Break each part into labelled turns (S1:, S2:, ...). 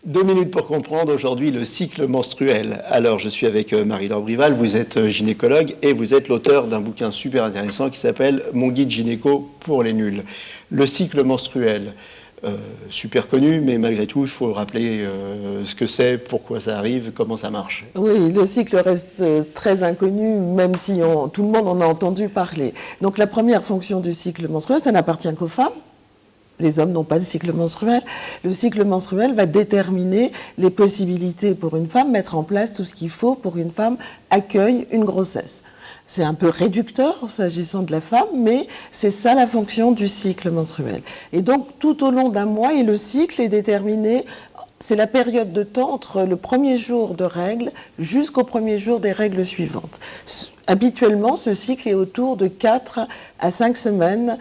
S1: 2 minutes pour comprendre aujourd'hui le cycle menstruel. Alors, je suis avec Marie-Laure Brival, vous êtes gynécologue et vous êtes l'auteur d'un bouquin super intéressant qui s'appelle « Mon guide gynéco pour les nuls ». Le cycle menstruel, super connu, mais malgré tout, il faut rappeler ce que c'est, pourquoi ça arrive, comment ça marche.
S2: Oui, le cycle reste très inconnu, même si tout le monde en a entendu parler. Donc la première fonction du cycle menstruel, ça n'appartient qu'aux femmes. Les hommes n'ont pas de cycle menstruel. Le cycle menstruel va déterminer les possibilités pour une femme, mettre en place tout ce qu'il faut pour qu'une femme accueille une grossesse. C'est un peu réducteur s'agissant de la femme, mais c'est ça la fonction du cycle menstruel. Et donc tout au long d'un mois, et le cycle est déterminé, c'est la période de temps entre le premier jour de règles jusqu'au premier jour des règles suivantes. Habituellement, ce cycle est autour de 4 à 5 semaines.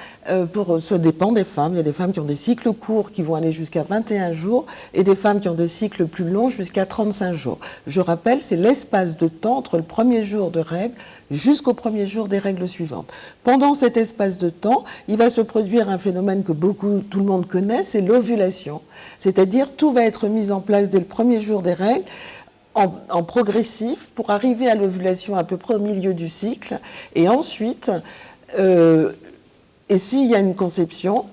S2: Ça dépend des femmes. Il y a des femmes qui ont des cycles courts qui vont aller jusqu'à 21 jours et des femmes qui ont des cycles plus longs jusqu'à 35 jours. Je rappelle, c'est l'espace de temps entre le premier jour de règles jusqu'au premier jour des règles suivantes. Pendant cet espace de temps, il va se produire un phénomène que tout le monde connaît, c'est l'ovulation. C'est-à-dire, tout va être mis en place dès le premier jour des règles, en progressif, pour arriver à l'ovulation à peu près au milieu du cycle. Et ensuite, et s'il y a une conception,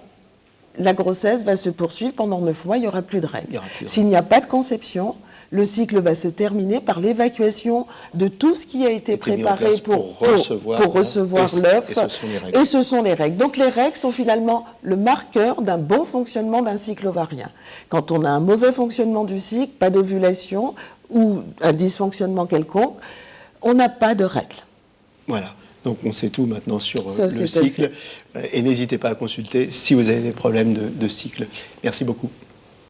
S2: la grossesse va se poursuivre pendant 9 mois, il n'y aura plus de règles. S'il n'y a pas de conception, le cycle va se terminer par l'évacuation de tout ce qui a été préparé pour recevoir l'œuf. Et ce sont les règles. Donc les règles sont finalement le marqueur d'un bon fonctionnement d'un cycle ovarien. Quand on a un mauvais fonctionnement du cycle, pas d'ovulation ou un dysfonctionnement quelconque, on n'a pas de règles.
S1: Voilà. Donc on sait tout maintenant sur le cycle. Et n'hésitez pas à consulter si vous avez des problèmes de cycle. Merci beaucoup.